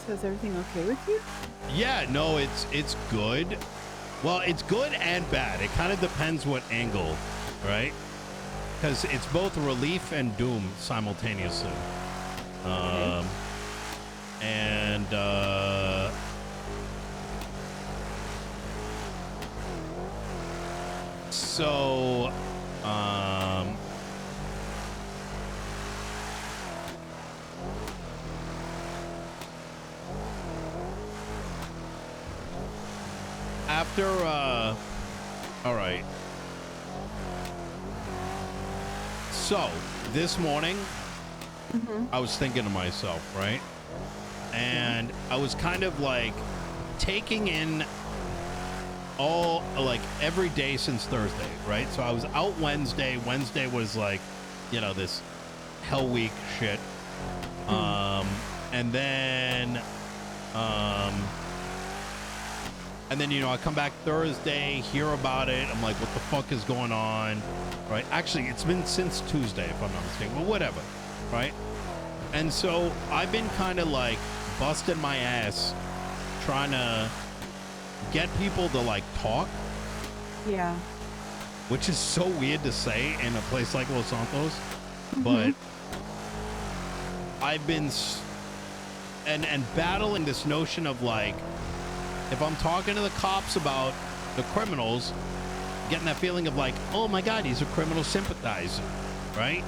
So is everything okay with you? Yeah, no, it's good. Well, it's good and bad. It kind of depends what angle, right? Because it's both relief and doom simultaneously. Okay. And so after all right. So this morning I was thinking to myself, right? And I was kind of like taking in all like every day since Thursday, right? So I was out Wednesday. Wednesday was like, you know, this hell week shit. And then you know, I come back Thursday, hear about it. I'm like, what the fuck is going on? Right? Actually, it's been since Tuesday, if I'm not mistaken. But whatever, right? And so I've been kind of like busting my ass trying to get people to like talk. Yeah. Which is so weird to say in a place like Los Santos. But I've been and battling this notion of like, if I'm talking to the cops about the criminals, getting that feeling of like, oh my God, he's a criminal sympathizer, right?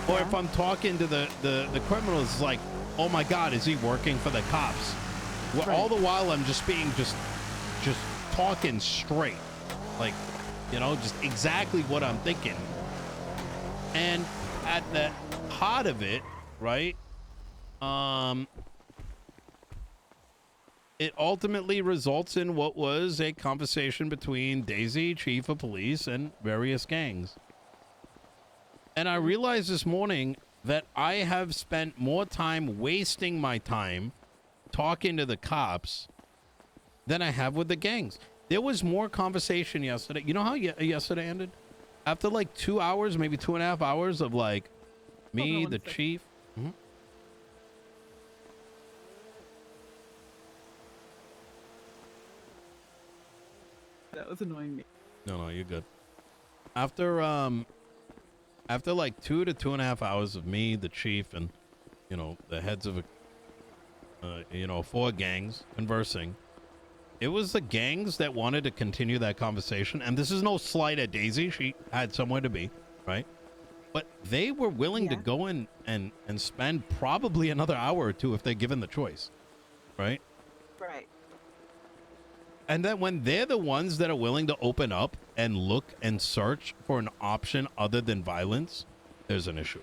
Or if I'm talking to the criminals, it's like, oh my God, is he working for the cops? Well, all the while I'm just being just talking straight, like, you know, just exactly what I'm thinking. And at the heart of it, right? It ultimately results in what was a conversation between Daisy, chief of police, and various gangs. And I realized this morning that I have spent more time wasting my time talking to the cops than I have with the gangs. There was more conversation yesterday. You know how yesterday ended? After like 2 hours, maybe 2.5 hours of like me, the chief. That was annoying me. No, you're good. After like 2 to 2.5 hours of me, the chief, and you know, the heads of you know, 4 gangs conversing, it was the gangs that wanted to continue that conversation. And this is no slight at Daisy. She had somewhere to be, right? But they were willing to go in and spend probably another hour or two if they're given the choice, right? Right. And then when they're the ones that are willing to open up and look and search for an option other than violence, there's an issue.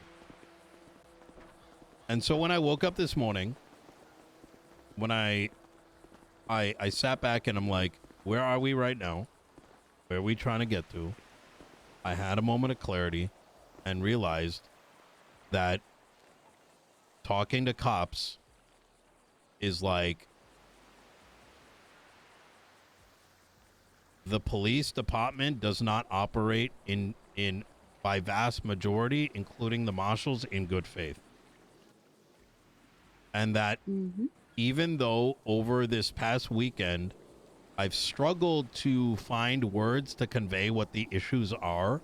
And so when I woke up this morning, when I sat back and I'm like, where are we right now? Where are we trying to get to? I had a moment of clarity and realized that talking to cops is like the police department does not operate in by vast majority, including the marshals, in good faith. And that even though over this past weekend, I've struggled to find words to convey what the issues are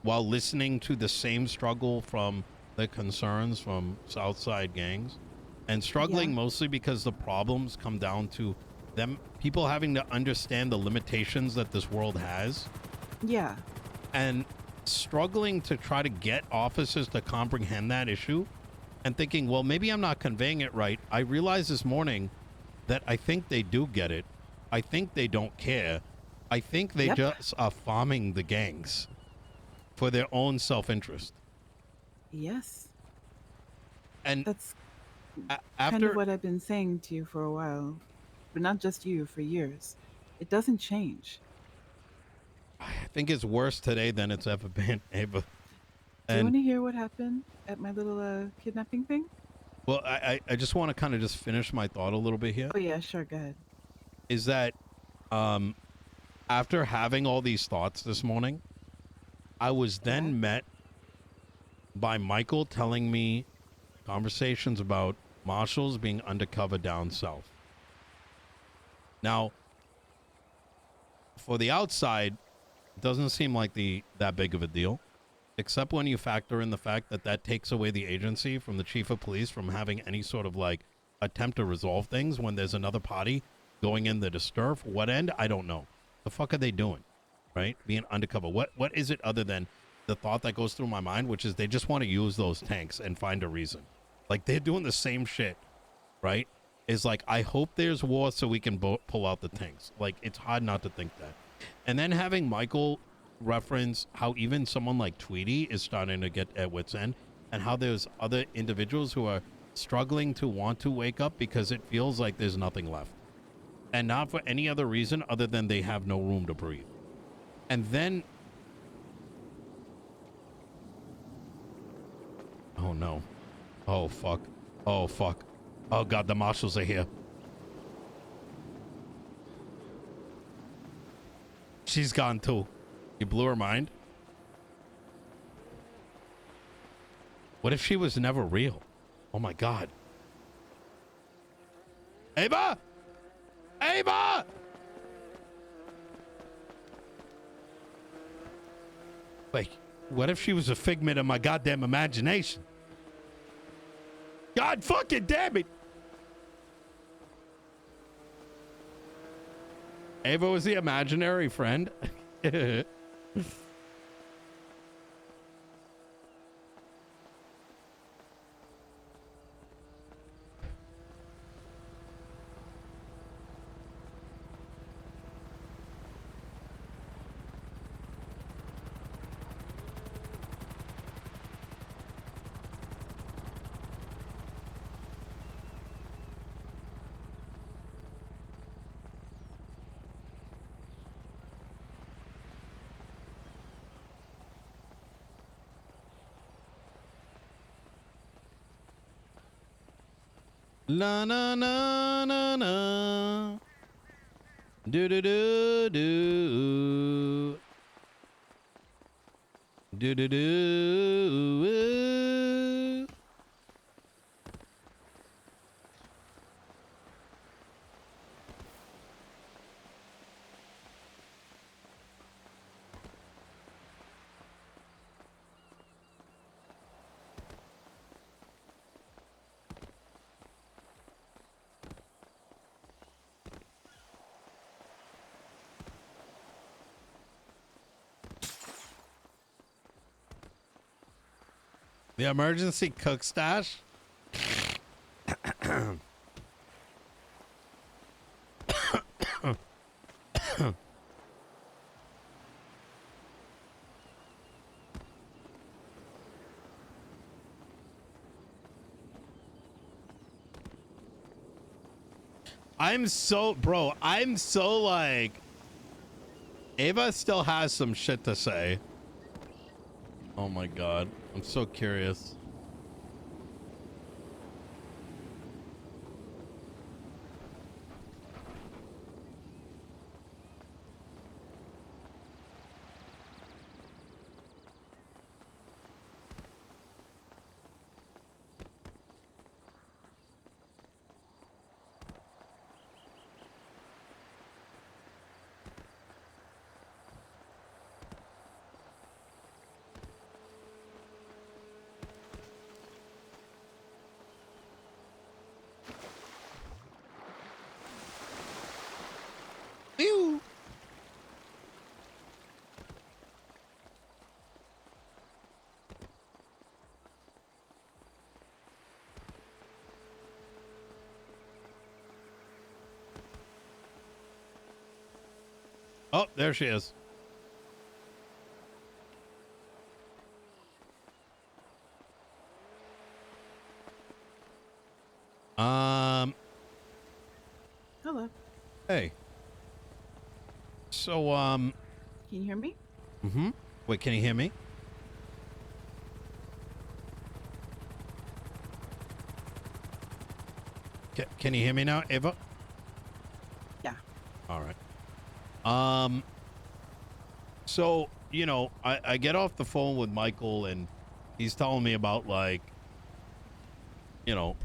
while listening to the same struggle from the concerns from Southside gangs, and struggling mostly because the problems come down to them, people having to understand the limitations that this world has. Yeah. And struggling to try to get officers to comprehend that issue and thinking, well, maybe I'm not conveying it right. I realized this morning that I think they do get it. I think they don't care. I think they just are farming the gangs for their own self-interest. Yes. And that's after kind of what I've been saying to you for a while, but not just you, for years. It doesn't change. I think it's worse today than it's ever been, Ava. Do you want to hear what happened at my little kidnapping thing? Well, I just want to kind of just finish my thought a little bit here. Oh yeah, sure, go ahead. Is that after having all these thoughts this morning, I was then met by Michael telling me conversations about Marshals being undercover down south. Now, for the outside, it doesn't seem like that big of a deal, except when you factor in the fact that that takes away the agency from the chief of police from having any sort of like attempt to resolve things when there's another party going in the disturb. What end? I don't know. The fuck are they doing? Right? Being undercover. What is it other than the thought that goes through my mind, which is they just want to use those tanks and find a reason. Like they're doing the same shit, right? Is like, I hope there's war so we can pull out the tanks. Like, it's hard not to think that. And then having Michael reference how even someone like Tweety is starting to get at wit's end, and how there's other individuals who are struggling to want to wake up because it feels like there's nothing left. And not for any other reason other than they have no room to breathe. And then... oh, no. Oh, fuck. Oh, fuck. Oh, God, the marshals are here. She's gone, too. You blew her mind? What if she was never real? Oh, my God. Ava! Ava! Wait, what if she was a figment of my goddamn imagination? God fucking damn it! Ava was the imaginary friend. La na na na na. Do do do do. Do do do. The emergency cook stash? I'm so like, Ava still has some shit to say. Oh my God. I'm so curious. Ew. Oh, there she is. Hello. Hey. So, Can you hear me? mm-hmm. Wait, can you hear me? Can you hear me now, Ava? Yeah. All right. So, you know, I get off the phone with Michael and he's telling me about, like, you know,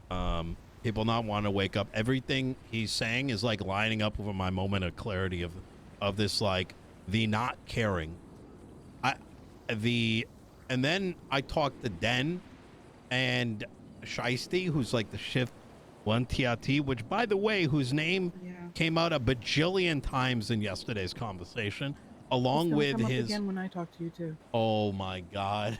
People not want to wake up. Everything he's saying is like lining up with my moment of clarity of this, like the not caring. I the and then I talked to Den and Shiesty, who's like the shift one TRT, which by the way, whose name Yeah. came out a bajillion times in yesterday's conversation, It's along gonna with come up his. again when I talk to you too. Oh my god.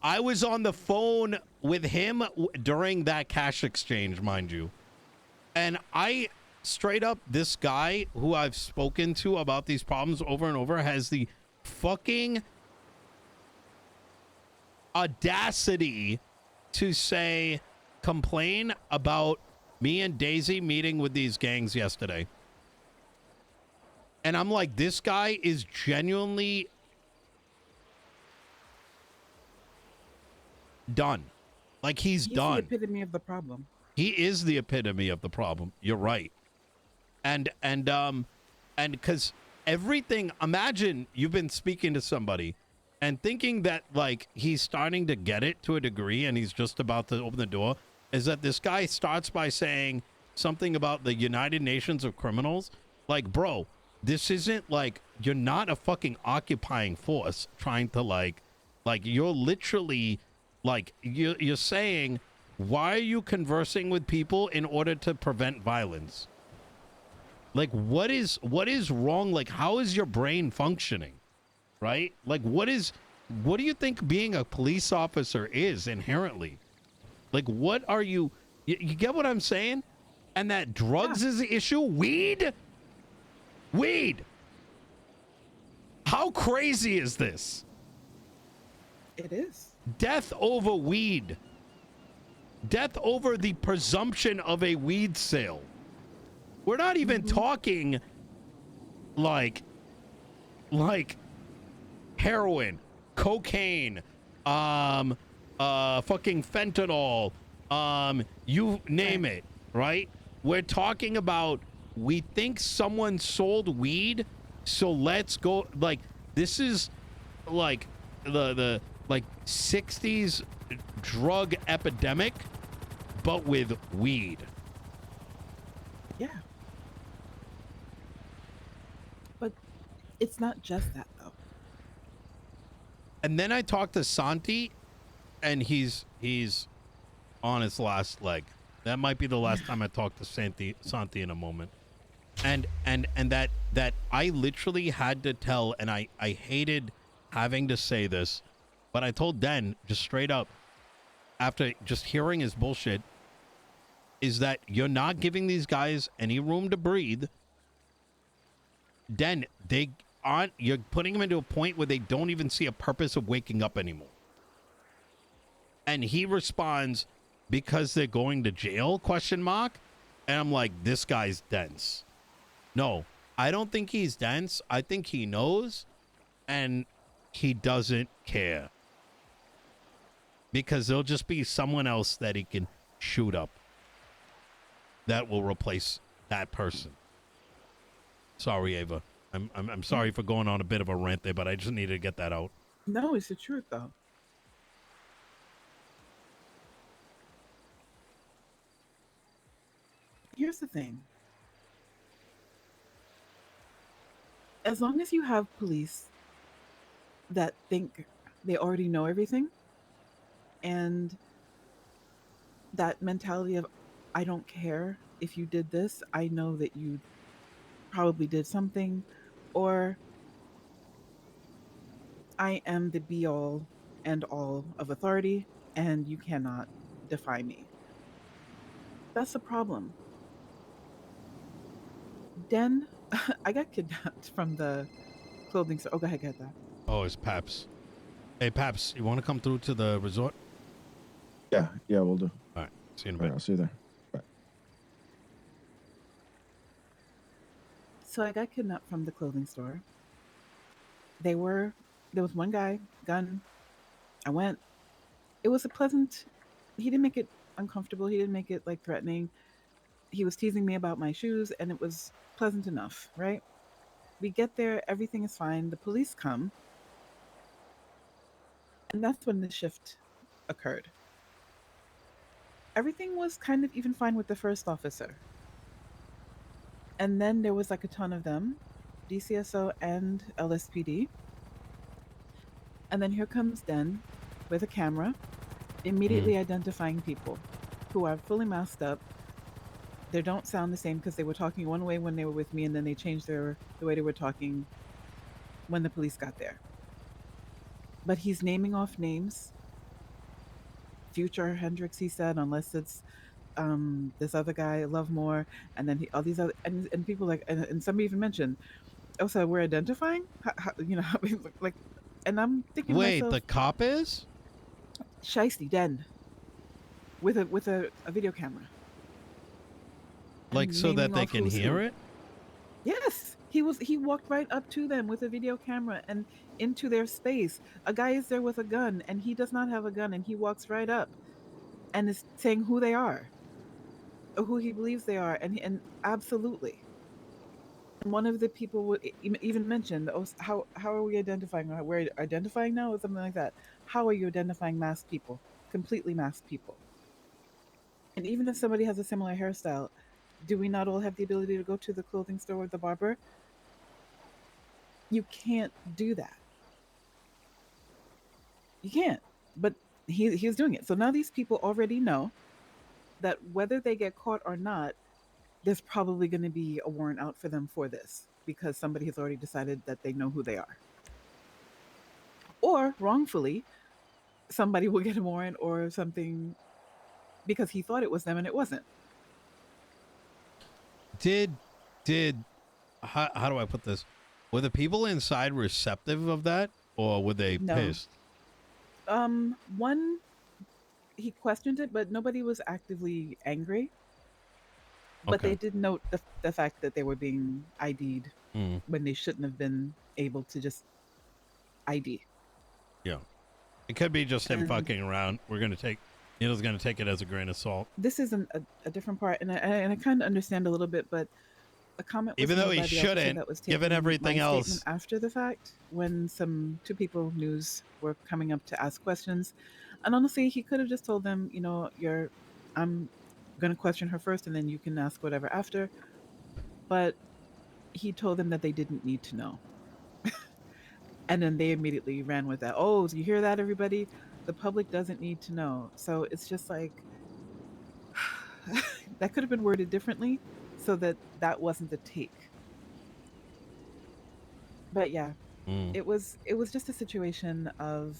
I was on the phone with him during that cash exchange, mind you. And I straight up, this guy who I've spoken to about these problems over and over has the fucking audacity to say, complain about me and Daisy meeting with these gangs yesterday. And I'm like, this guy is genuinely done. Like, he's He's the done. epitome of the problem. He is the epitome of the problem. You're right. And because everything, imagine you've been speaking to somebody and thinking that like he's starting to get it to a degree and he's just about to open the door, is that this guy starts by saying something about the United Nations of Criminals. Like, bro, this isn't like, you're not a fucking occupying force trying to like you're literally like you're saying, why are you conversing with people in order to prevent violence? Like, what is wrong? Like, how is your brain functioning? Right? Like, what do you think being a police officer is inherently? Like, what are you get what I'm saying? And that Yeah, drugs is the issue? Weed. How crazy is this? it is. Death over weed. Death over the presumption of a weed sale. We're not even talking like heroin, cocaine, fucking fentanyl, you name Right. it, right? We're talking about, we think someone sold weed, so let's go. Like, this is like the like 60s drug epidemic, but with weed. Yeah. But it's not just that though. And then I talked to Santi, and he's on his last leg. That might be the last time I talk to Santi in a moment. And that I literally had to tell, and I hated having to say this, but I told Den just straight up after just hearing his bullshit, is that you're not giving these guys any room to breathe. Den, they aren't, you're putting them into a point where they don't even see a purpose of waking up anymore. And he responds, because they're going to jail, question mark. And I'm like, this guy's dense. No, I don't think he's dense. I think he knows, and he doesn't care, because there'll just be someone else that he can shoot up that will replace that person. Sorry, Ava. I'm sorry for going on a bit of a rant there, but I just needed to get that out. No, it's the truth though. Here's the thing. As long as you have police that think they already know everything, and that mentality of, I don't care if you did this, I know that you probably did something, or I am the be all and all of authority and you cannot defy me. That's the problem. Den, I got kidnapped from the clothing store. Oh, go ahead, get that. Oh, it's Paps. Hey, Paps, you want to come through to the resort? Yeah, we'll do. All right. See you in a All right, bit. I'll see you there. Bye. So I got kidnapped from the clothing store. There was one guy, gun. I went. It was a pleasant, he didn't make it uncomfortable. He didn't make it like threatening. He was teasing me about my shoes and it was pleasant enough, right? We get there, everything is fine. The police come, and that's when the shift occurred. Everything was kind of even fine with the first officer. And then there was like a ton of them, DCSO and LSPD. And then here comes Den with a camera, Mm. immediately identifying people who are fully masked up. They don't sound the same because they were talking one way when they were with me, and then they changed the way they were talking when the police got there. But he's naming off names. Future Hendrix, he said, unless it's this other guy, Lovemore, and then all these other and people like and somebody even mentioned, oh, so we're identifying, you know, like, and I'm thinking to Wait, the myself, cop is Shiesty Den with a video camera like and so that naming they off can who's hear who. it. Yes, he walked right up to them with a video camera and into their space. A guy is there with a gun and he does not have a gun and he walks right up and is saying who they are or who he believes they are and absolutely. And one of the people would even mentioned, "Oh, how are we identifying? We're identifying now, or something like that. How are you identifying masked people? Completely masked people. And even if somebody has a similar hairstyle, do we not all have the ability to go to the clothing store or the barber? You can't do that. You can't. But he's doing it. So now these people already know that whether they get caught or not, there's probably going to be a warrant out for them for this because somebody has already decided that they know who they are. Or wrongfully, somebody will get a warrant or something because he thought it was them and it wasn't. Did how do I put this? Were the people inside receptive of that, or were they No. pissed? One, he questioned it, but nobody was actively angry. But Okay. they did note the fact that they were being ID'd Mm, when they shouldn't have been able to just ID. yeah. It could be just him And fucking around. We're gonna take Nino's gonna take it as a grain of salt. this isn't a different part, and I kind of understand a little bit, but a comment was Even though made he by the officer shouldn't, that was given taking everything my statement else. after the fact when some two people news were coming up to ask questions. And honestly, he could have just told them, you know, I'm going to question her first and then you can ask whatever after. But he told them that they didn't need to know. And then they immediately ran with that. Oh, you hear that, everybody? The public doesn't need to know. So it's just like that could have been worded differently so that that wasn't the take. But yeah, Mm, it was just a situation of,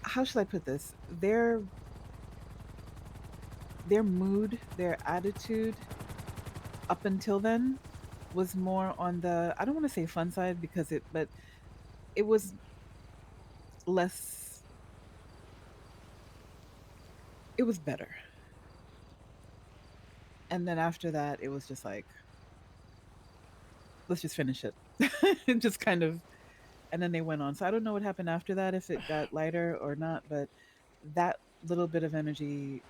how should I put this? Their mood, their attitude up until then was more on the, I don't want to say fun side because but it was less, it was better. And then after that it was just like, let's just finish it. It just kind of, and then they went on. So I don't know what happened after that, if it got lighter or not, but that little bit of energy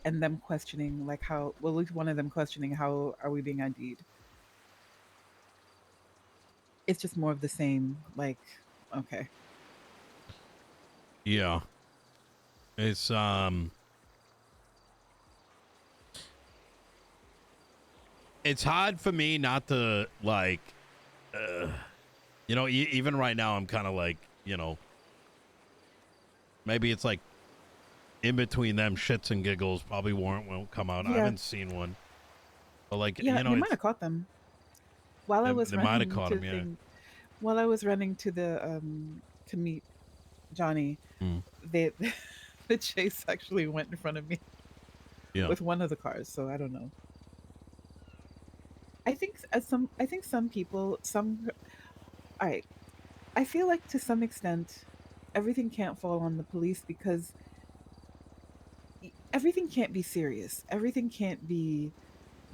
and them questioning, like, how, well, at least one of them questioning, how are we being ID'd? It's just more of the same, like, okay. yeah. It's it's hard for me not to like even right now I'm kind of like, maybe it's like in between them shits and giggles, probably warrant won't come out. I Yeah, haven't seen one. But like, yeah, they might it's have caught them while I was they might have running caught to him, the yeah. thing. While I was running to the to meet Johnny, Mm, they the chase actually went in front of me yeah. with one of the cars. So I don't know. I think some people, some, all right. I feel like to some extent, everything can't fall on the police because everything can't be serious. Everything can't be,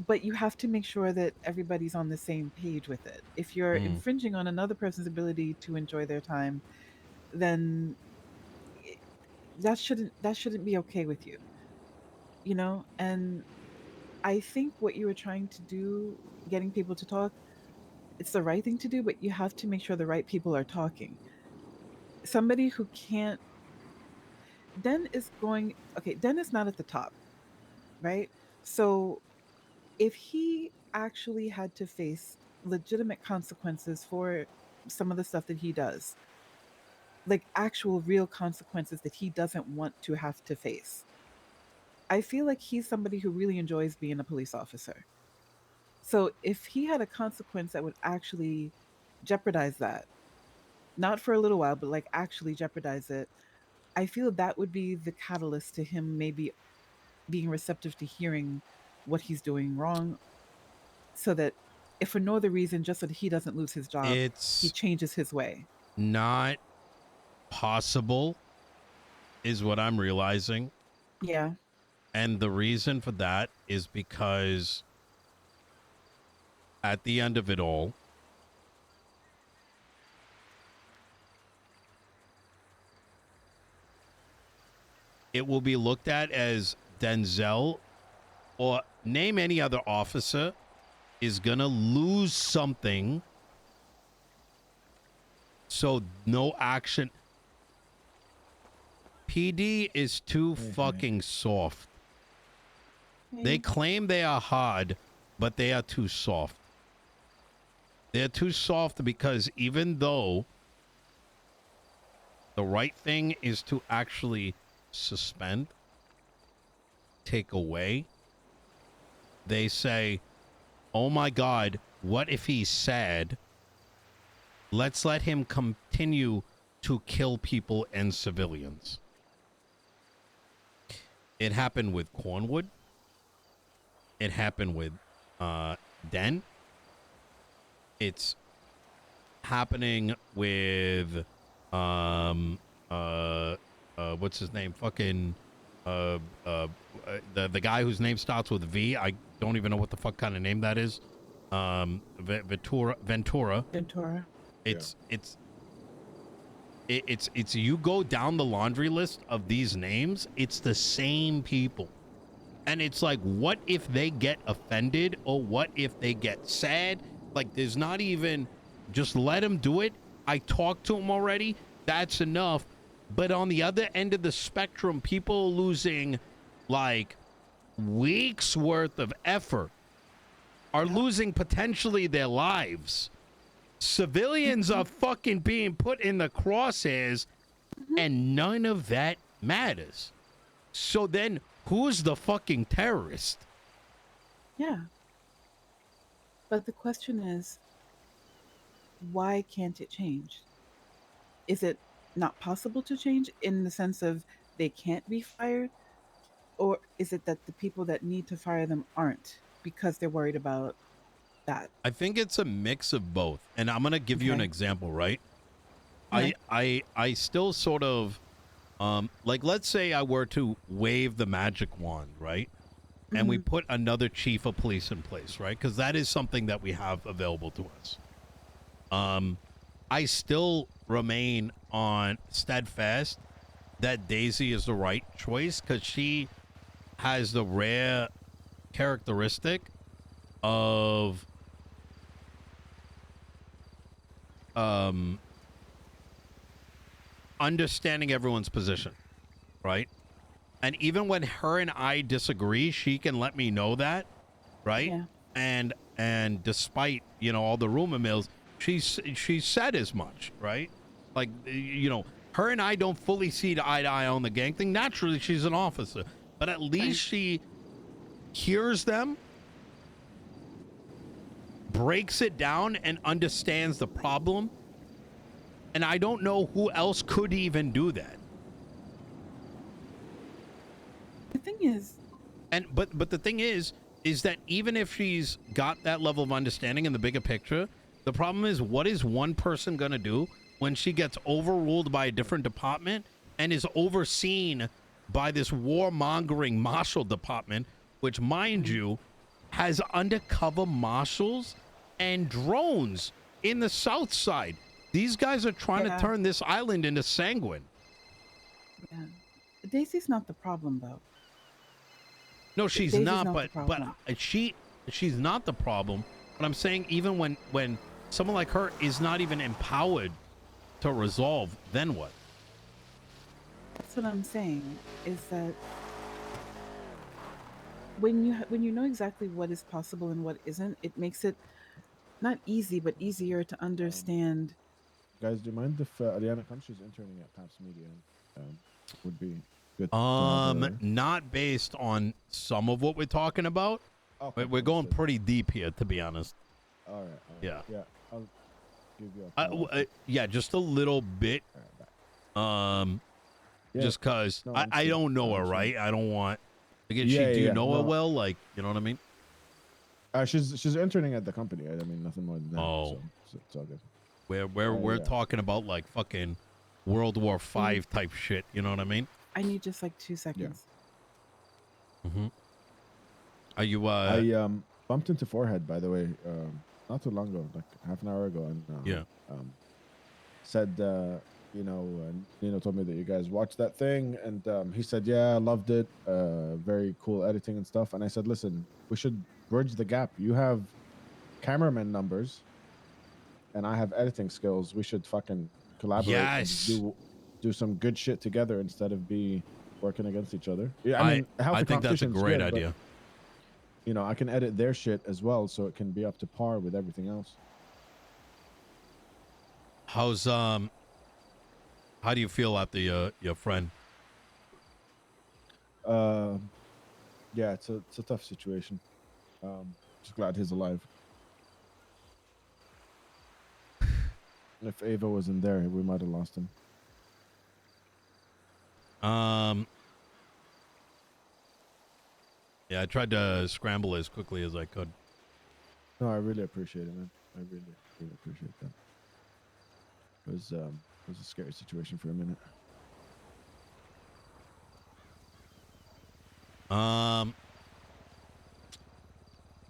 but you have to make sure that everybody's on the same page with it. If you're Mm, infringing on another person's ability to enjoy their time, then i- that shouldn't be okay with you, you know? And I think what you were trying to do, getting people to talk, it's the right thing to do, but you have to make sure the right people are talking. Somebody who can't, Den is going, okay, Den is not at the top, right? So if he actually had to face legitimate consequences for some of the stuff that he does, like actual real consequences that he doesn't want to have to face, I feel like he's somebody who really enjoys being a police officer. So if he had a consequence that would actually jeopardize that, not for a little while, but like actually jeopardize it, I feel that would be the catalyst to him maybe being receptive to hearing what he's doing wrong, so that if for no other reason, just so that he doesn't lose his job, he It's changes his way. not possible, is what I'm realizing. Yeah. And the reason for that is because at the end of it all, it will be looked at as Denzel or name any other officer is going to lose something. So no action. PD is too fucking soft. They claim they are hard, but they are too soft. They're too soft because even though the right thing is to actually suspend, take away, they say, oh my God, what if he's sad? Let's let him continue to kill people and civilians. It happened with Cornwood. It happened with Den. It's happening with what's his name? Fucking the guy whose name starts with V. I don't even know what the fuck kind of name that is. Ventura. Ventura. It's you go down the laundry list of these names, it's the same people. And it's like, what if they get offended, or what if they get sad? Like, there's not even, just let them do it. I talked to them already. That's enough. But on the other end of the spectrum, people are losing like weeks worth of effort, are losing potentially their lives. Civilians are fucking being put in the crosshairs, and none of that matters. So then who's the fucking terrorist? Yeah. But the question is, why can't it change? Is it not possible to change in the sense of they can't be fired? Or is it that the people that need to fire them aren't because they're worried about that? I think it's a mix of both. And I'm going to give you an Okay. example, right? Okay. I still sort of, like, let's say I were to wave the magic wand, right? And we put another chief of police in place, right? Because that is something that we have available to us. I still remain on steadfast that Daisy is the right choice, because she has the rare characteristic of understanding everyone's position, right? And even when her and I disagree, she can let me know that, right? Yeah. And despite, you know, all the rumor mills, she said as much, right? Like, you know, her and I don't fully see eye to eye on the gang thing. Naturally, she's an officer, but at least she hears them, breaks it down, and understands the problem. And I don't know who else could even do that. The thing is, But the thing is that even if she's got that level of understanding in the bigger picture, the problem is, what is one person going to do when she gets overruled by a different department and is overseen by this warmongering marshal department, which, mind you, has undercover marshals and drones in the south side? These guys are trying to turn this island into Sanguine. yeah. Daisy's not the problem, though. No, she's Daisy's not, not but the problem. she's not the problem. But I'm saying, even when someone like her is not even empowered to resolve, then what? that's what I'm saying, is that when you know exactly what is possible and what isn't, it makes it not easy, but easier to understand. Guys, do you mind if Ariana comes? She's interning at Paps Media. Would be good to have her. Not based on some of what we're talking about. Okay, We're going understood. pretty deep here, to be honest. All right. Yeah. Yeah. I'll give you a call. Yeah, just a little bit. All right, bye. Yeah. Just cause No, I don't know her, understood. right? I don't want. Again, Yeah, do you yeah, know her no. well? Like, you know what I mean? She's interning at the company. I mean, nothing more than that. Oh. So it's all good. We're Yeah. talking about like fucking World War V type shit. You know what I mean? I need just like 2 seconds. Mm-hmm. Are you? I bumped into Forehead, by the way, not too long ago, like half an hour ago, and Yeah. said, Nino told me that you guys watched that thing, and he said, yeah, I loved it, very cool editing and stuff. And I said, listen, we should bridge the gap. You have cameraman numbers, and I have editing skills. We should fucking collaborate Yes. and do some good shit together instead of be working against each other. Yeah, I mean, I think that's a great idea. But, you know, I can edit their shit as well, so it can be up to par with everything else. How's how do you feel after your friend? Yeah, it's a tough situation. Just glad he's alive. If Ava wasn't there, we might have lost him. Yeah, I tried to scramble as quickly as I could. No, I really appreciate it, man. I really, really appreciate that. It was a scary situation for a minute.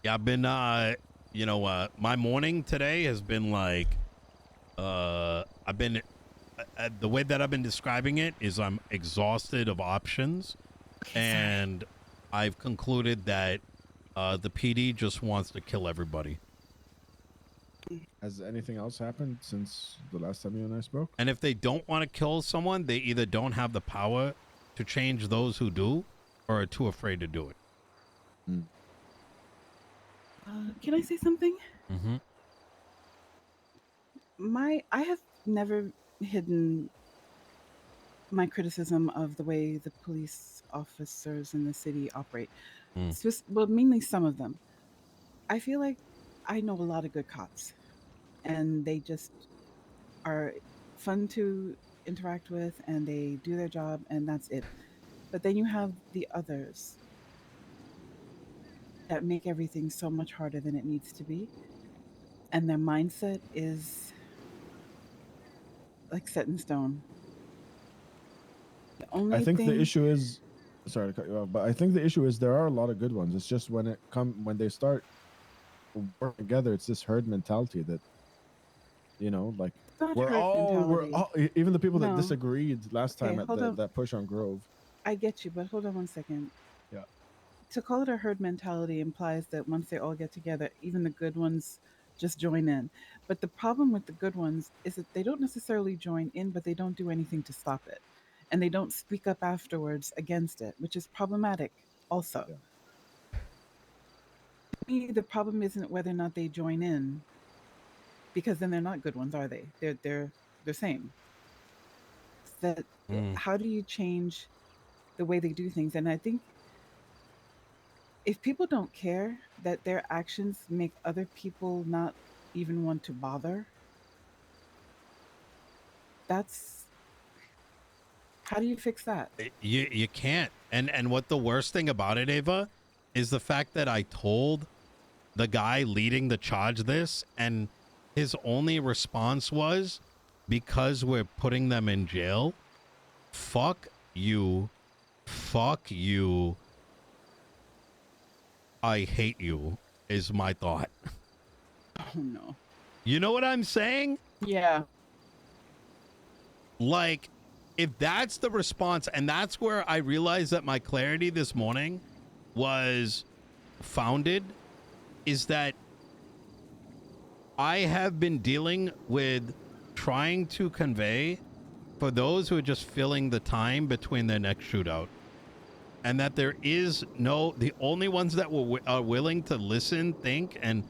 Yeah, I've been my morning today has been like I've been the way that I've been describing it is I'm exhausted of options, and I've concluded that the PD just wants to kill everybody. Has anything else happened since the last time you and I spoke? And if they don't want to kill someone, they either don't have the power to change those who do, or are too afraid to do it. Can I say something? Mm-hmm. I have never hidden my criticism of the way the police officers in the city operate. Well, mainly some of them. I feel like I know a lot of good cops, and they just are fun to interact with, and they do their job, and that's it. But then you have the others that make everything so much harder than it needs to be, and their mindset is like set in stone. I think the issue is, sorry to cut you off, but I think the issue is there are a lot of good ones. It's just when they start working together, it's this herd mentality that, you know, like even the people that disagreed last time at that push on Grove. I get you, but hold on one second. Yeah. To call it a herd mentality implies that once they all get together, even the good ones just join in. But the problem with the good ones is that they don't necessarily join in, but they don't do anything to stop it. And they don't speak up afterwards against it, which is problematic also. Yeah. To me, the problem isn't whether or not they join in, because then they're not good ones, are they? They're the same. It's that how do you change the way they do things? And I think if people don't care that their actions make other people not even want to bother, how do you fix that? You can't. And what the worst thing about it, Ava, is the fact that I told the guy leading the charge this, and his only response was, because we're putting them in jail, fuck you, I hate you, is my thought. Oh no. You know what I'm saying? Yeah. Like, if that's the response, and that's where I realized that my clarity this morning was founded, is that I have been dealing with trying to convey for those who are just filling the time between their next shootout, and that there is no, the only ones that are willing to listen, think, and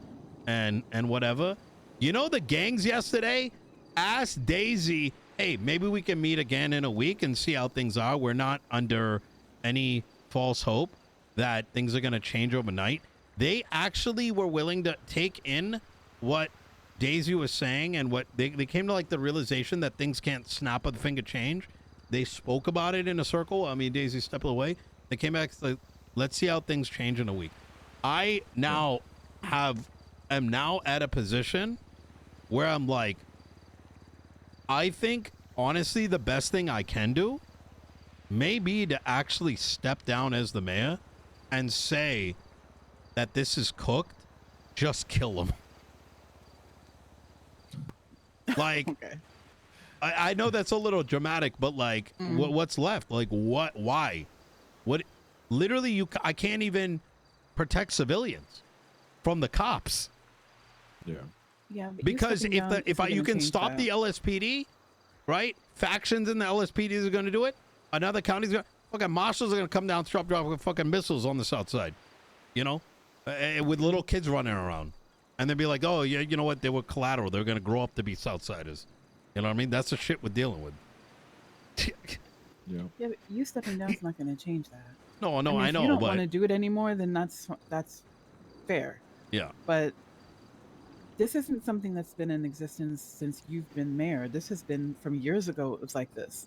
whatever. You know, the gangs yesterday asked Daisy, hey, maybe we can meet again in a week and see how things are. We're not under any false hope that things are going to change overnight. They actually were willing to take in what Daisy was saying, and what they came to, like, the realization that things can't snap of the finger change. They spoke about it in a circle. I mean, Daisy stepped away. They came back, like, let's see how things change in a week. I now am now at a position where I'm like, I think honestly the best thing I can do may be to actually step down as the mayor and say that this is cooked, just kill them. Like, Okay. I know that's a little dramatic, but like, what's left? Like, what? Why? What? Literally, I can't even protect civilians from the cops. Yeah. Yeah, but Because you you can stop the that. LSPD, right? Factions in the LSPD are going to do it. Another county's going to, fucking marshals are going to come down, drop fucking missiles on the south side, you know, with little kids running around. And they'd be like, oh, yeah, you know what? They were collateral. They're going to grow up to be Southsiders. You know what I mean? That's the shit we're dealing with. Yeah. Yeah, but you stepping down is not going to change that. No, I mean, I if know, you don't but want to do it anymore, then that's fair. yeah. But this isn't something that's been in existence since you've been mayor. This has been from years ago. It was like this.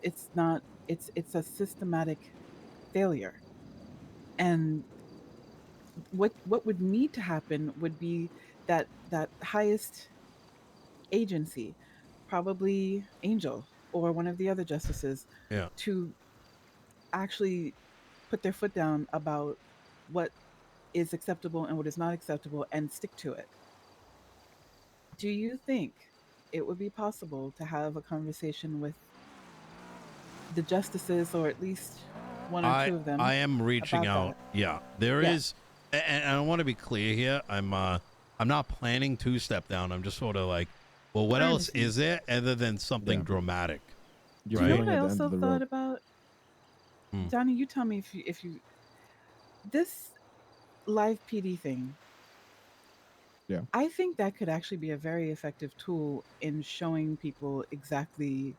It's not. It's a systematic failure, and what would need to happen would be that highest agency, probably Angel or one of the other justices, Yeah. to actually put their foot down about what is acceptable and what is not acceptable and stick to it. Do you think it would be possible to have a conversation with the justices, or at least one or two of them, I am reaching about out. Yeah. There Yeah. is, and I want to be clear here. I'm not planning to step down. I'm just sort of like, well, what I else understand. is there other than something Yeah. dramatic? You're Do you know feeling what I at the end also of the thought rope. about? Hmm. Donnie, you tell me if you this live PD thing. Yeah. I think that could actually be a very effective tool in showing people exactly,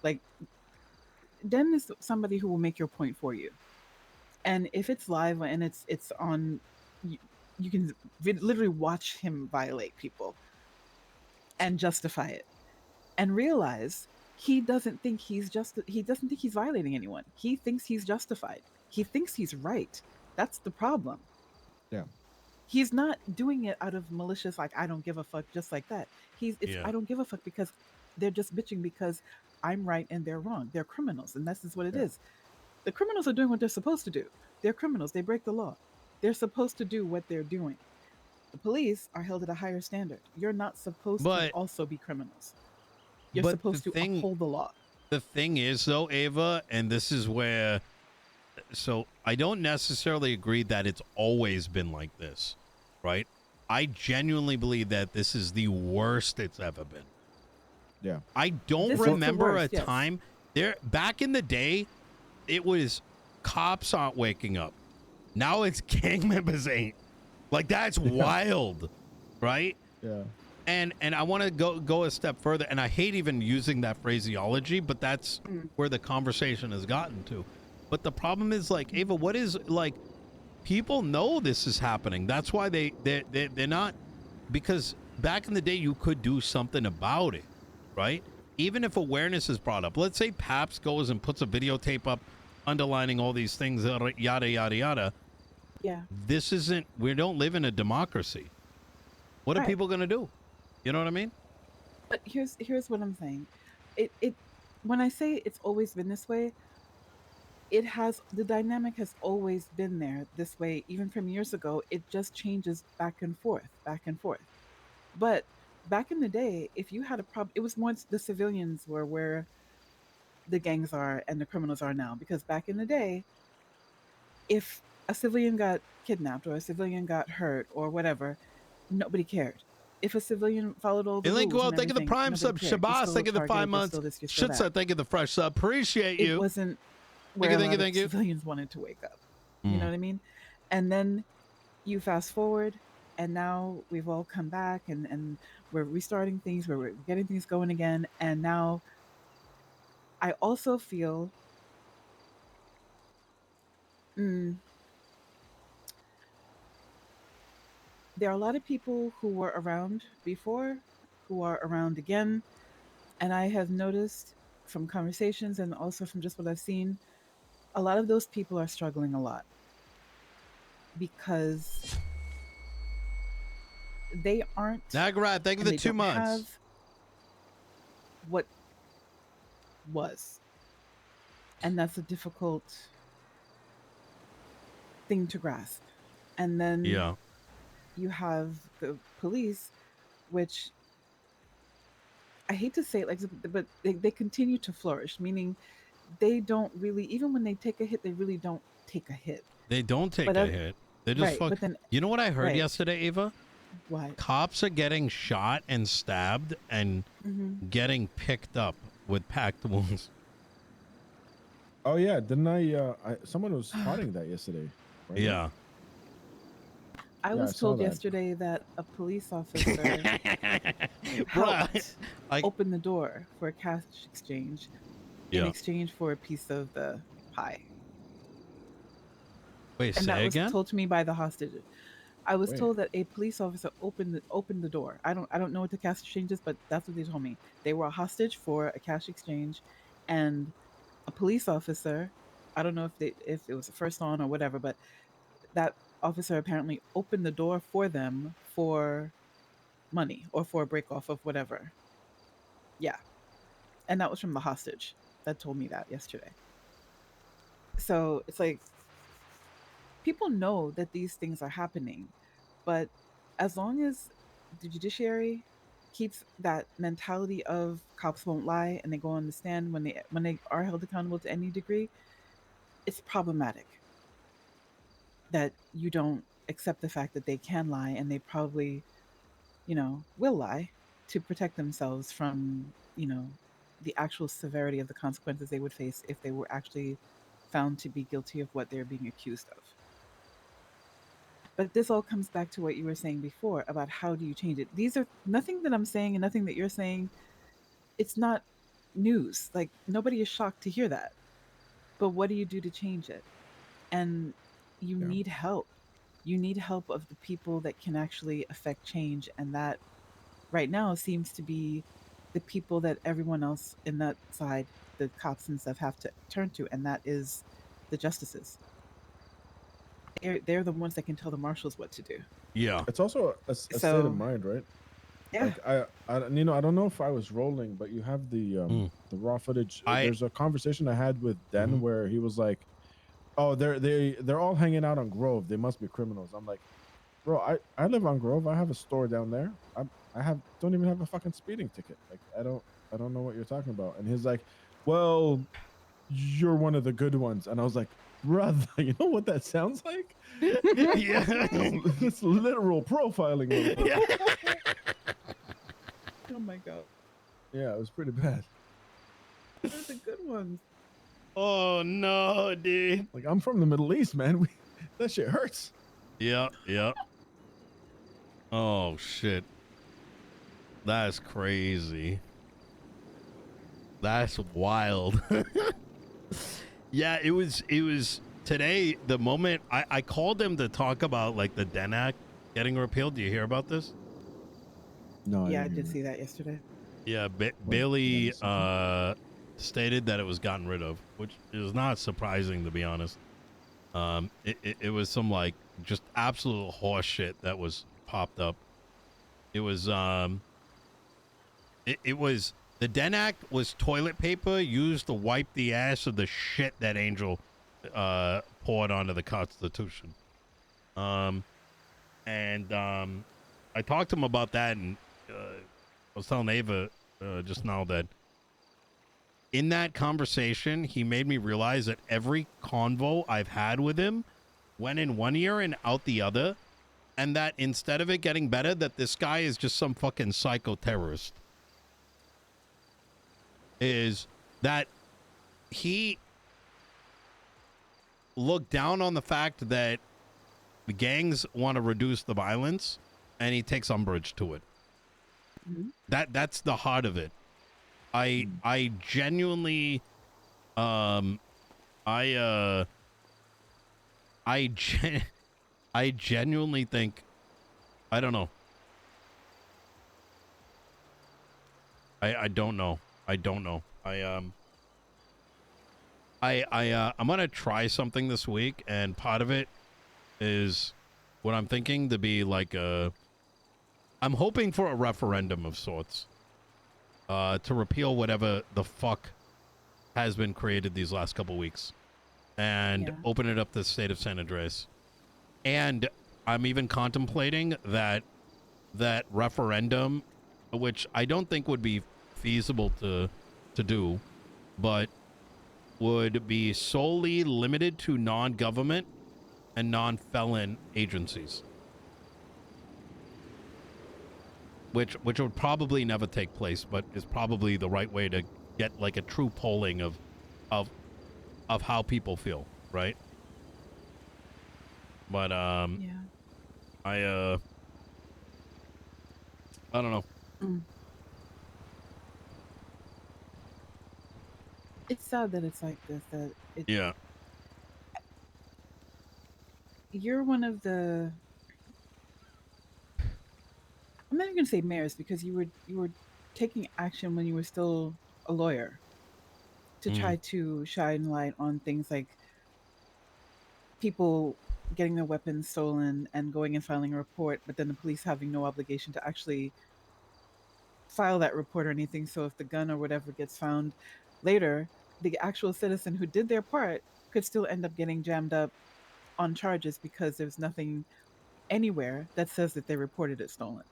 like, Den is somebody who will make your point for you. And if it's live and it's on, you, you can literally watch him violate people and justify it, and realize he doesn't think he's violating anyone. He thinks he's justified. He thinks he's right. That's the problem. Yeah. He's not doing it out of malicious, like, I don't give a fuck, just like that. It's Yeah. I don't give a fuck because they're just bitching because I'm right and they're wrong. They're criminals, and this is what it Yeah. is. The criminals are doing what they're supposed to do. They're criminals. They break the law. They're supposed to do what they're doing. The police are held at a higher standard. You're not supposed to But also be criminals. You're but supposed to uphold the law. the thing is though, Ava, and this is where, so I don't necessarily agree that it's always been like this, right? I genuinely believe that this is the worst it's ever been. Yeah. I don't This is the remember worst, a yes. time there back in the day. It was cops aren't waking up. Now it's gang members ain't. Like, that's wild, right? Yeah. And I want to go a step further, and I hate even using that phraseology, but that's where the conversation has gotten to. But the problem is, like, Ava, what is, like, people know this is happening. That's why they're not, because back in the day you could do something about it, right? Even if awareness is brought up. Let's say Paps goes and puts a videotape up underlining all these things, yada yada yada. Yeah. This isn't, we don't live in a democracy. What are Right. people gonna do? You know what I mean? But here's what I'm saying. It when I say it's always been this way, the dynamic has always been there this way, even from years ago. It just changes back and forth, back and forth. But back in the day, if you had a problem, it was once the civilians were where the gangs are and the criminals are now. Because back in the day, if a civilian got kidnapped or a civilian got hurt or whatever, nobody cared. if a civilian followed all the Elaine rules Well, and thank you the everything, prime nobody sub. cared. You're Shabazz, still thank you the 5 targeted, you're months. still this, you're still Shit that. said, thank you the fresh sub. Appreciate It you. wasn't where a lot of Thank you. civilians wanted to wake up. You know what I mean? And then you fast forward, and now we've all come back, and we're restarting things, we're getting things going again. And now I also feel mm, there are a lot of people who were around before who are around again. And I have noticed from conversations and also from just what I've seen, a lot of those people are struggling a lot because they aren't Nagarat, thank you and the they 2 don't months. have what was. And that's a difficult thing to grasp. And then Yeah. you have the police, which I hate to say it like this, but they continue to flourish, meaning they don't really, even when they take a hit, they really don't take a hit. They don't take But a hit. They just right, fuck. but then You know what I heard right, yesterday, Ava? what? Cops are getting shot and stabbed and Mm-hmm. getting picked up with packed wounds. Oh yeah, didn't someone was spotting that yesterday, right? Yeah. I Yeah, I was saw told that. yesterday that a police officer Bruh. helped I, open the door for a cash exchange in yeah. exchange for a piece of the pie. Wait, And that say was again? told to me by the hostage. I was Wait. told that a police officer opened the door. I don't know what the cash exchange is, but that's what they told me. They were a hostage for a cash exchange, and a police officer. I don't know if it was the first on or whatever, but that officer apparently opened the door for them for money or for a break off of whatever. Yeah, and that was from the hostage that told me that yesterday. So it's like people know that these things are happening, but as long as the judiciary keeps that mentality of cops won't lie and they go on the stand when they are held accountable to any degree, it's problematic that you don't accept the fact that they can lie and they probably, will lie to protect themselves from, the actual severity of the consequences they would face if they were actually found to be guilty of what they're being accused of. But this all comes back to what you were saying before about how do you change it. These are nothing that I'm saying and nothing that you're saying. It's not news. Like nobody is shocked to hear that. But what do you do to change it? And you Yeah. need help. You need help of the people that can actually affect change. And that right now seems to be the people that everyone else in that side, the cops and stuff, have to turn to. And that is the justices. They're the ones that can tell the marshals what to do. Yeah. It's also a state of So, mind, right? yeah. Like I don't know if I was rolling, but you have the raw footage. I There's a conversation I had with Den Mhm. where he was like, "Oh, they're all hanging out on Grove. They must be criminals." I'm like, "Bro, I live on Grove. I have a store down there. I don't even have a fucking speeding ticket. Like I don't know what you're talking about." And he's like, "Well, you're one of the good ones." And I was like, "Brother, you know what that sounds like? Yeah. It's literal profiling, motherfucker." Yeah. Oh my god. Yeah, it was pretty bad. Those are the good ones. Oh no, dude. Like I'm from the Middle East, man. That shit hurts. Yeah. Yeah. Oh shit. That's crazy. That's wild. Yeah, it was today, the moment I called them to talk about like the Den Act getting repealed. Do you hear about this? No, Yeah, I didn't hear did that. see that yesterday. Yeah, Wait, Bailey did I miss stated that it was gotten rid of, which is not surprising to be honest. It was some like just absolute horse shit that was popped up. It was it was the Den Act was toilet paper used to wipe the ass of the shit that Angel poured onto the Constitution. I talked to him about that, and I was telling Ava just now that in that conversation, he made me realize that every convo I've had with him went in one ear and out the other, and that instead of it getting better, that this guy is just some fucking psycho terrorist. Is that he looked down on the fact that the gangs want to reduce the violence, and he takes umbrage to it. Mm-hmm. That's the heart of it. I genuinely I genuinely think, I don't know. I don't know. I don't know. I'm gonna try something this week, and part of it is what I'm thinking to be like I'm hoping for a referendum of sorts to repeal whatever the fuck has been created these last couple weeks, and open it up to the state of San Andreas. And I'm even contemplating that referendum, which I don't think would be feasible to do, but would be solely limited to non-government and non-felon agencies, which would probably never take place, but is probably the right way to get like a true polling of how people feel, right? But I don't know. It's sad that it's like this. You're one of the. I'm not even gonna say mayors, because you were taking action when you were still a lawyer to try to shine light on things like people getting their weapons stolen and going and filing a report, but then the police having no obligation to actually file that report or anything. So if the gun or whatever gets found later, the actual citizen who did their part could still end up getting jammed up on charges because there's nothing anywhere that says that they reported it stolen.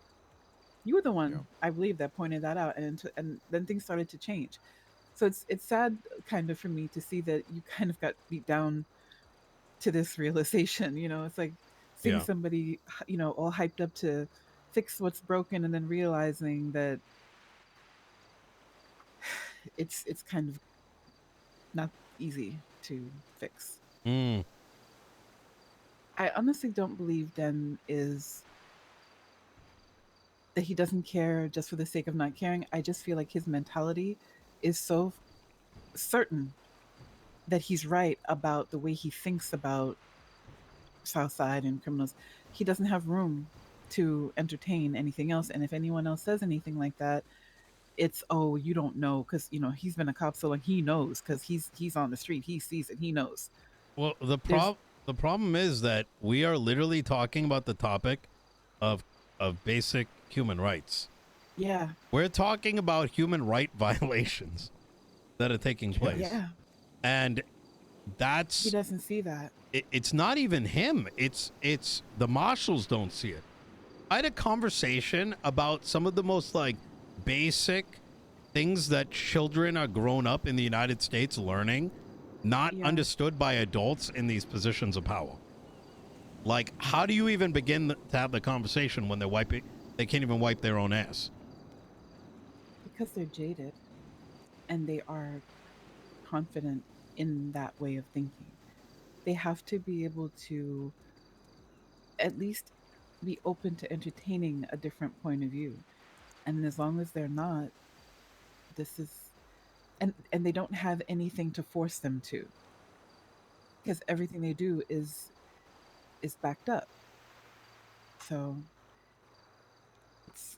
You were the one, I believe, that pointed that out, and then things started to change. So it's sad, kind of, for me to see that you kind of got beat down to this realization. It's like seeing somebody, all hyped up to fix what's broken, and then realizing that it's kind of not easy to fix. I honestly don't believe Den is that he doesn't care just for the sake of not caring. I just feel like his mentality is so certain that he's right about the way he thinks about Southside and criminals. He doesn't have room to entertain anything else. And if anyone else says anything like that, it's, oh, you don't know, because he's been a cop so long, he knows, because he's on the street, he sees it, he knows. Well, the problem is that we are literally talking about the topic of basic human rights. Yeah. We're talking about human right violations that are taking place. Yeah. And that's... He doesn't see that. It's not even him. It's the marshals don't see it. I had a conversation about some of the most like basic things that children are grown up in the United States learning, not understood by adults in these positions of power. Like, how do you even begin to have the conversation when they can't even wipe their own ass? Because they're jaded, and they are confident in that way of thinking. They have to be able to at least be open to entertaining a different point of view. And as long as they're not, this is... And they don't have anything to force them to. Because everything they do is backed up. So it's...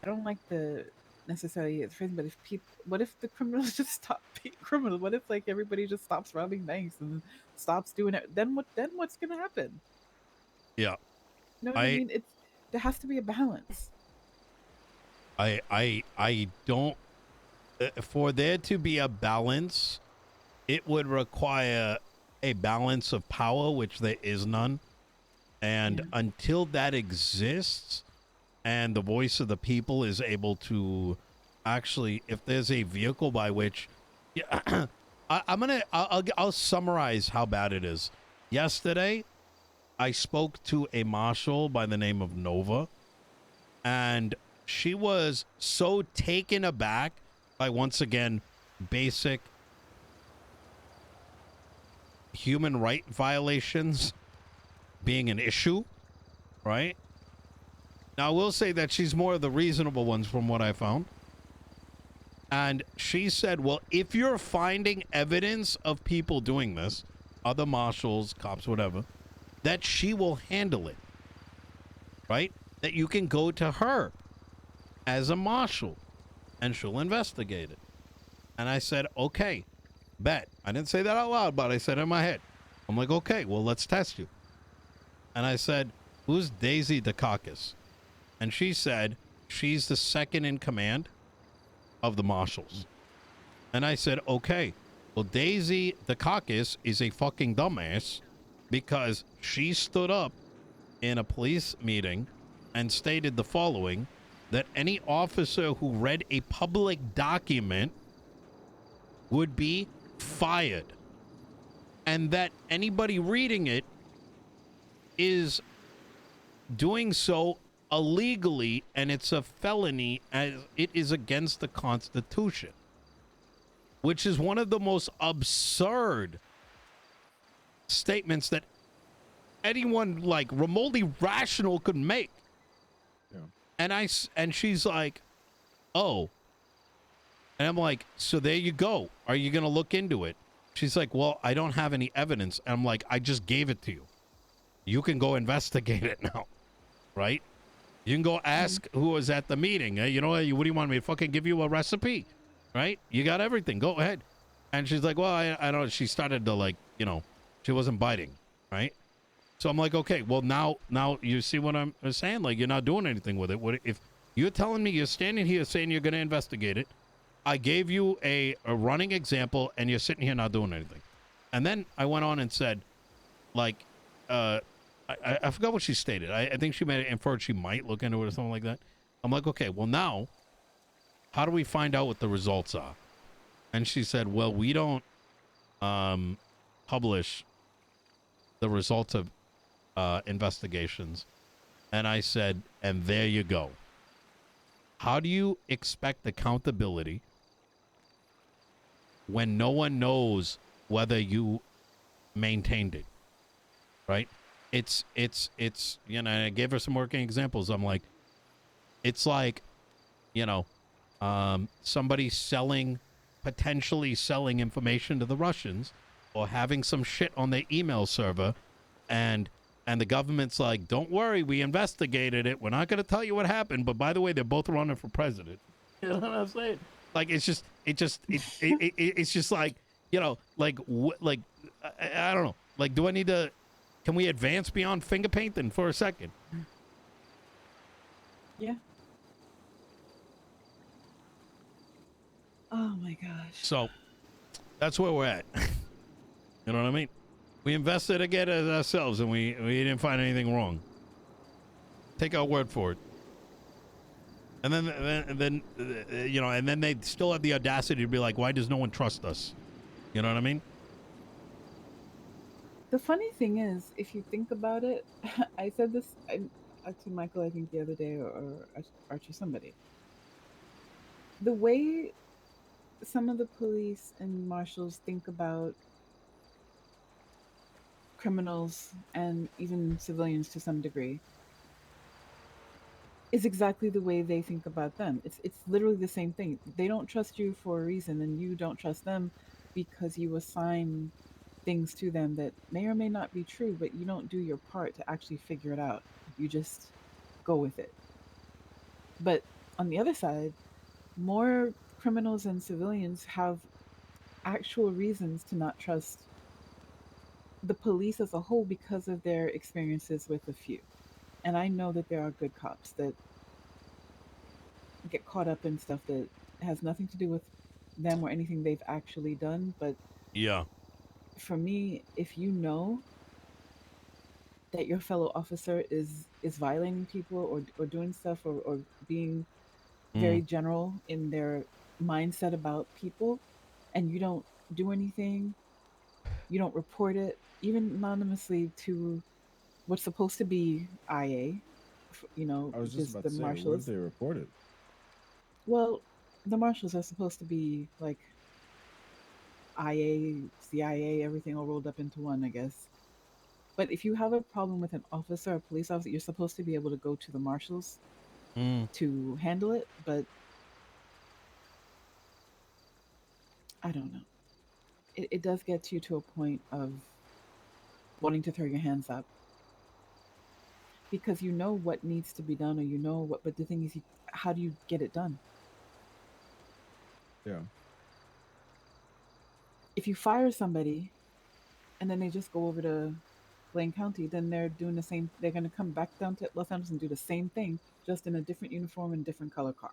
I don't like the necessarily phrase, but what if the criminals just stop being criminals? What if like everybody just stops robbing banks and stops doing it? Then what's gonna happen? Yeah. You know what I mean? There has to be a balance. I don't... For there to be a balance, it would require a balance of power, which there is none. And until that exists, and the voice of the people is able to actually, if there's a vehicle by which... I'll summarize how bad it is. Yesterday, I spoke to a marshal by the name of Nova, and she was so taken aback by, once again, basic human right violations being an issue, right? Now, I will say that she's more of the reasonable ones from what I found. And she said, well, if you're finding evidence of people doing this, other marshals, cops, whatever, that she will handle it, right? That you can go to her as a marshal and she'll investigate it. And I said, okay, bet. I didn't say that out loud, but I said it in my head. I'm like, okay, well, let's test you. And I said, who's Daisy Dukakis? And she said, she's the second in command of the marshals. And I said, okay, well, Daisy Dukakis is a fucking dumbass because she stood up in a police meeting and stated the following, that any officer who read a public document would be fired, and that anybody reading it is doing so illegally, and it's a felony as it is against the Constitution, which is one of the most absurd statements that anyone like remotely rational could make. Yeah. And she's like, oh. And I'm like, so there you go. Are you going to look into it? She's like, well, I don't have any evidence. And I'm like, I just gave it to you. You can go investigate it now, right? You can go ask who was at the meeting. You know, what do you want me to fucking give you a recipe, right? You got everything. Go ahead. And she's like, well, I don't know. She started to like, you know, she wasn't biting, right? So I'm like, okay, well, now you see what I'm saying? Like, you're not doing anything with it. What if you're telling me you're standing here saying you're going to investigate it? I gave you a running example, and you're sitting here not doing anything. And then I went on and said, like, I forgot what she stated. I think she made it inferred she might look into it or something like that. I'm like, okay, well, now, how do we find out what the results are? And she said, well, we don't publish the results of investigations. And I said, and there you go. How do you expect accountability when no one knows whether you maintained it, right? It's, you know, I gave her some working examples. I'm like, it's like, you know, somebody potentially selling information to the Russians, or having some shit on their email server, and the government's like, don't worry, we investigated it. We're not going to tell you what happened, but by the way, they're both running for president. You know what I'm saying? Like, it's just like, you know, like, I don't know. Like, do I need to, can we advance beyond finger painting for a second? Yeah. Oh my gosh. So that's where we're at. You know what I mean? We investigated it ourselves, and we didn't find anything wrong. Take our word for it. And then you know, and then they still have the audacity to be like, why does no one trust us? You know what I mean? The funny thing is, if you think about it, I said this to Michael, I think, the other day, or to somebody. The way some of the police and marshals think about criminals and even civilians to some degree is exactly the way they think about them. It's literally the same thing. They don't trust you for a reason, and you don't trust them because you assign things to them that may or may not be true, but you don't do your part to actually figure it out. You just go with it. But on the other side, more criminals and civilians have actual reasons to not trust the police as a whole because of their experiences with a few. And I know that there are good cops that get caught up in stuff that has nothing to do with them or anything they've actually done. But yeah, for me, if you know that your fellow officer is violating people, or doing stuff, or being very general in their mindset about people, and you don't do anything, you don't report it, even anonymously to what's supposed to be IA, I was which just is about the to say, what if marshals. they report it? Well, the marshals are supposed to be like IA, CIA, everything all rolled up into one, I guess. But if you have a problem with an officer or police officer, you're supposed to be able to go to the marshals Mm. to handle it. But I don't know. It does get you to a point of wanting to throw your hands up because you know what needs to be done, or you know what. But the thing is, how do you get it done? Yeah. If you fire somebody and then they just go over to Blaine County, then they're doing the same. They're going to come back down to Los Angeles and do the same thing, just in a different uniform and different color car.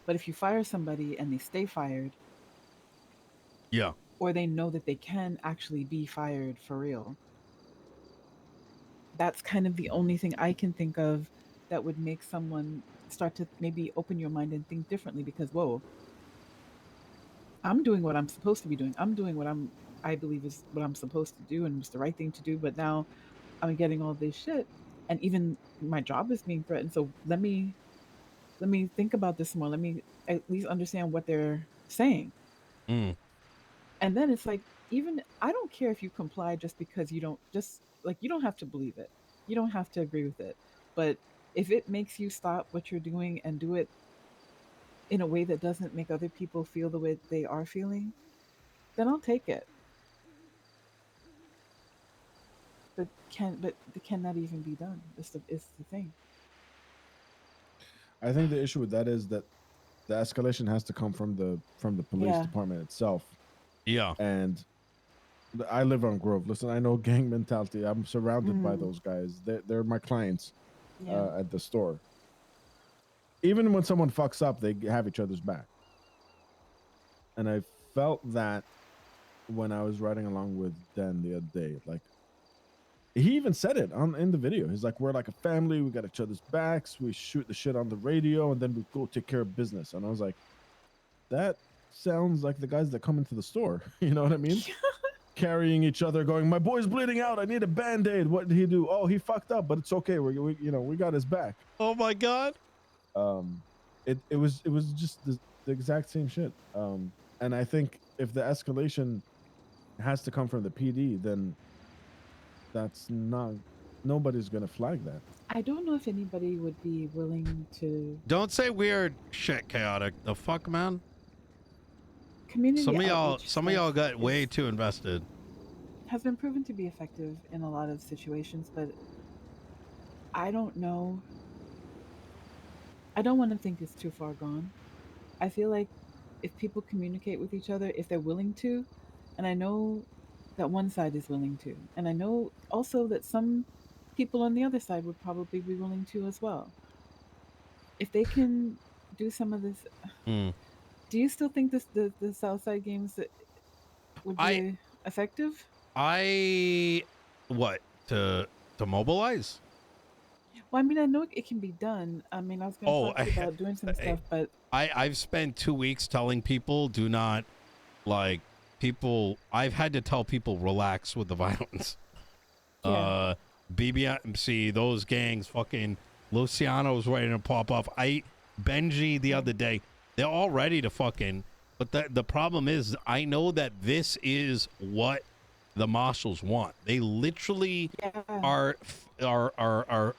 But if you fire somebody and they stay fired, Yeah. or they know that they can actually be fired for real, that's kind of the only thing I can think of that would make someone start to maybe open your mind and think differently because, whoa, I'm doing what I'm supposed to be doing. I'm doing what I believe is what I'm supposed to do and it's the right thing to do, but now I'm getting all this shit and even my job is being threatened. So let me think about this more. Let me at least understand what they're saying. Mm. And then it's like, even I don't care if you comply just because you don't, just like, you don't have to believe it. You don't have to agree with it. But if it makes you stop what you're doing and do it in a way that doesn't make other people feel the way they are feeling, then I'll take it. Can that even be done? It's the thing. I think the issue with that is that the escalation has to come from the police Yeah. department itself. Yeah. And I live on Grove. Listen, I know gang mentality. I'm surrounded by Mm, those guys. They're my clients yeah. at the store. Even when someone fucks up, they have each other's back. And I felt that when I was riding along with Dan the other day. Like, he even said it on in the video. He's like, "We're like a family. We got each other's backs. We shoot the shit on the radio, and then we go take care of business." And I was like, "That sounds like the guys that come into the store." You know what I mean? Carrying each other, going, "My boy's bleeding out. I need a band-aid." What did he do? "Oh, he fucked up, but it's okay. We got his back." Oh my God. Um, it was just the exact same shit. And I think if the escalation has to come from the PD, then that's not nobody's gonna flag that. I don't know if anybody would be willing to. Don't say weird shit, chaotic. The fuck, man. Community outreach Some of stuff y'all got way is too invested. has been proven to be effective in a lot of situations, but I don't know. I don't want to think it's too far gone. I feel like if people communicate with each other, if they're willing to, and I know that one side is willing to, and I know also that some people on the other side would probably be willing to as well. If they can do some of this, Mm. do you still think the Southside games would I be effective? I what to mobilize? Well, I mean, I know it can be done. I mean, I was going to Oh, talk to you about doing some stuff, but I've spent 2 weeks telling people do not like people. I've had to tell people relax with the violence. yeah, BBMC, those gangs, fucking Luciano's ready to pop off. Benji the yeah, other day, they're all ready to fucking. But the problem is, I know that this is what the marshals want. They literally yeah, are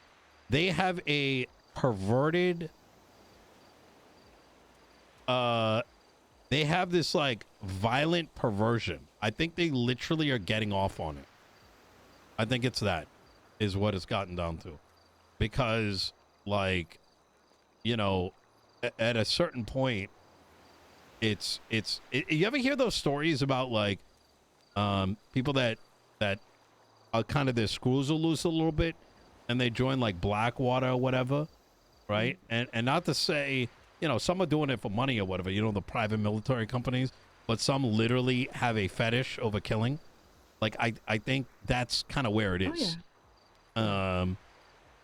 they have a perverted they have this like violent perversion. I think they literally are getting off on it. I think it's that is what it's gotten down to. Because like, you know, at a certain point you ever hear those stories about like people that kind of their screws are loose a little bit and they join like Blackwater or whatever, mm, right? And not to say, you know, some are doing it for money or whatever, you know, the private military companies, but some literally have a fetish over killing. Like I think that's kind of where it oh yeah, is. yeah.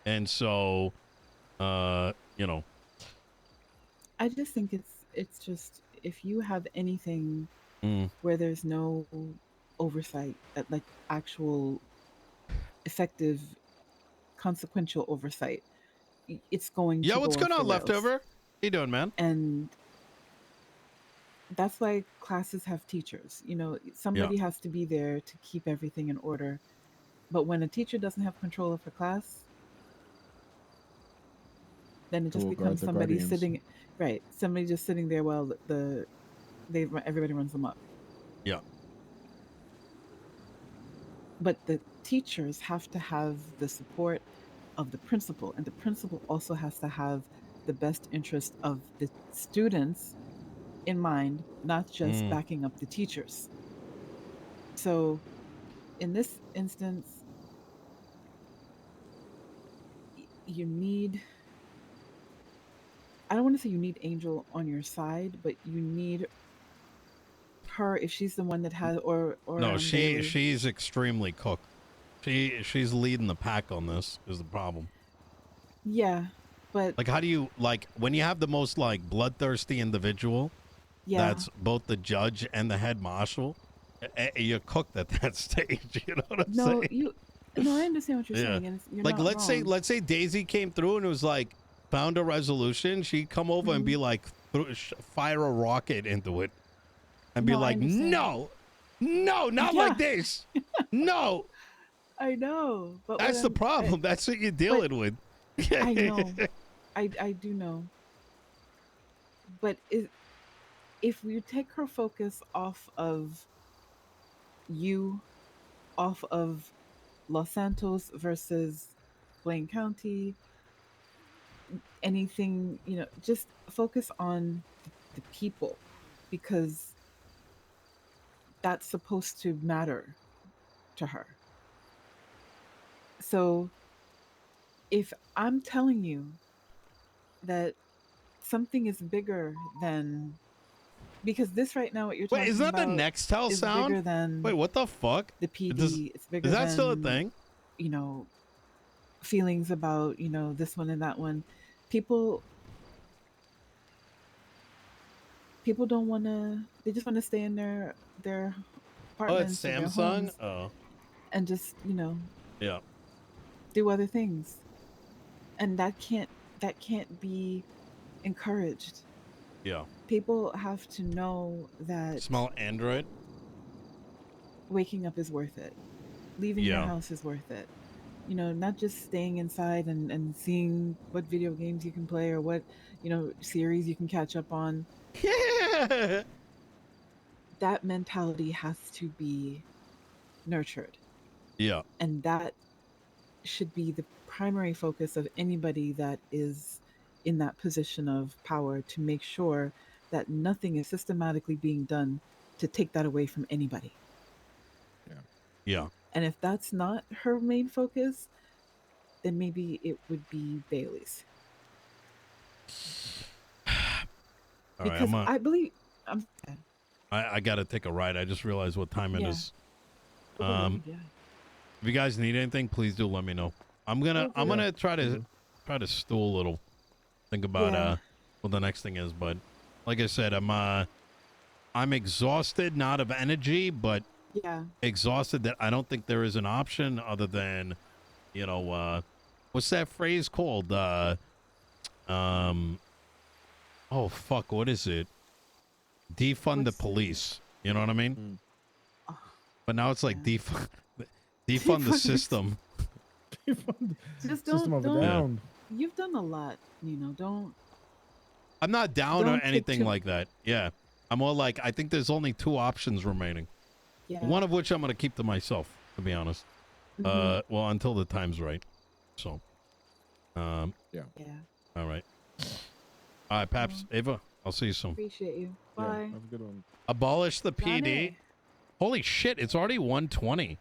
And so you know, I just think it's just if you have anything mm, where there's no oversight, like actual effective consequential oversight, it's going Yeah, to what's go off going the on, rails. leftover? How you doing, man? And that's why classes have teachers. Yeah. Somebody has to be there to keep everything in order. But when a teacher doesn't have control of her class, then it Who just will guard becomes the somebody guardians? sitting, right? Somebody just sitting there while everybody runs them up. Yeah. But the teachers have to have the support of the principal, and the principal also has to have the best interest of the students in mind, not just Mm. backing up the teachers. So in this instance, you need, I don't want to say you need Angel on your side, but you need her if she's the one that has, or No, Bailey. she's extremely cooked. She's leading the pack on this is the problem. Yeah, but Like, how do you, like, when you have the most like bloodthirsty individual yeah, that's both the judge and the head marshal, you're cooked at that stage. You know what I'm no, saying? no, I understand what you're Yeah. saying, and you're Like, not wrong. let's say Daisy came through and it was like found a resolution. She'd come over and Hmm. be like, fire a rocket into it and be No, I like, understand. no, no, not Yeah, like this. No, I know, but that's the problem. That's what you're but dealing with. I know, I do know, but if you take her focus off of you, off of Los Santos versus Blaine County, anything, just focus on the people, because that's supposed to matter to her. So if I'm telling you that something is bigger than, because this right now, what you're Wait, is talking that the about Nextel is sound? bigger Wait, than what the fuck? the PD, it's Is bigger that still a than, thing? you know, feelings about, this one and that one. People people don't want to, they just want to stay in their Oh, it's apartments or their Samsung? homes Oh, and just, yeah. do other things. And that can't be encouraged. Yeah. People have to know that Small Android? waking up is worth it. Leaving your Yeah. house is worth it. Not just staying inside and seeing what video games you can play or what, series you can catch up on. Yeah. That mentality has to be nurtured. Yeah. And that should be the primary focus of anybody that is in that position of power, to make sure that nothing is systematically being done to take that away from anybody. Yeah. Yeah. And if that's not her main focus, then maybe it would be Bailey's. All right. Because I believe I'm I gotta take a ride. I just realized what time it yeah. is. Oh Lord, yeah. If you guys need anything, please do let me know. I'm Will do. gonna try to stool a little. Think about Yeah. what the next thing is, but like I said, I'm exhausted, not of energy, but Yeah. exhausted that I don't think there is an option other than, what's that phrase called? Oh fuck, what is it? Defund the What's the police. You know what I mean? Mm. oh, But now it's like yeah. defund the system. Just System of a don't Down. you've done a lot, Don't I'm not down or don't take anything too like that. Yeah. I'm more like, I think there's only 2 options remaining. yeah. One of which I'm going to keep to myself, to be honest. Mhm. Well, until the time's right. So, Yeah. Yeah. all right. All right, Paps. Ava, I'll see you soon. Appreciate you. Yeah. Bye. Have a good one. Abolish the PD. Johnny. Holy shit, it's already 1:20.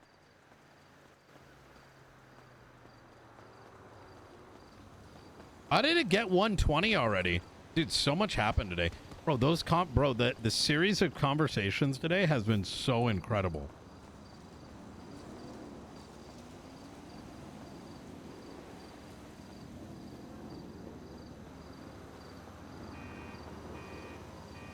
How did it get 1:20 already? Dude, so much happened today. Bro, the series of conversations today has been so incredible.